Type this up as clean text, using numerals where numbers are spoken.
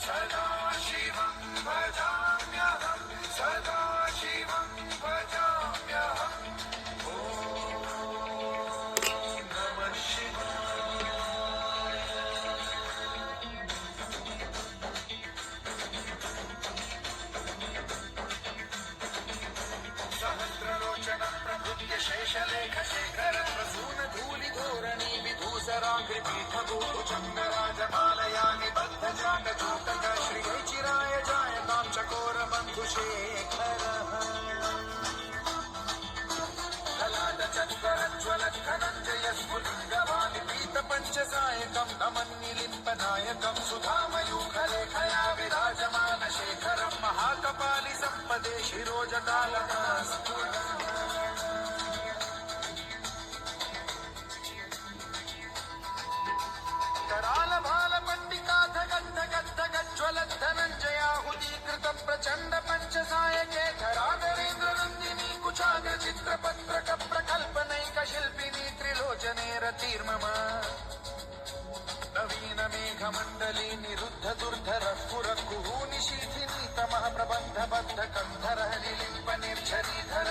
सदा शिवं भजाम्यहं सदा शिवं भजाम्यहम् ॐ नमः शिवाय सहस्रलोचनं प्रभृत्य शेषलेखशेखरं प्रसूनधूलिधोरणि विधूसराग्रिपीठभूभुजङ्गराजमालयानि बद्धजाटचूटक श्रीचिराय जायतां चकोरबन्धुशेखरः ललाटचत्वरज्ज्वलद्धनञ्जयस्फुलिङ्गवानि पीतपञ्चसायकं नमन्निलिम्पनायकं सुधामयूखलेखया विराजमानशेखरं महाकपालि सम्पदे शिरोजटालकास्फुटम् करालभालपण्डिताधगद्धगद्धगज्ज्वलद्धनञ्जयाहुतीकृत प्रचण्ड पञ्चसायके धराधरेन्द्रनन्दिनी कुचाग्र चित्रपत्रक प्रकल्पनैक शिल्पिनी त्रिलोचने रतिर्मम नवीन मेघमण्डली निरुद्ध दुर्धर स्फुर कुहू निशीथिनी तमः प्रबन्ध बद्ध कन्धर निलिम्प निर्झरीधर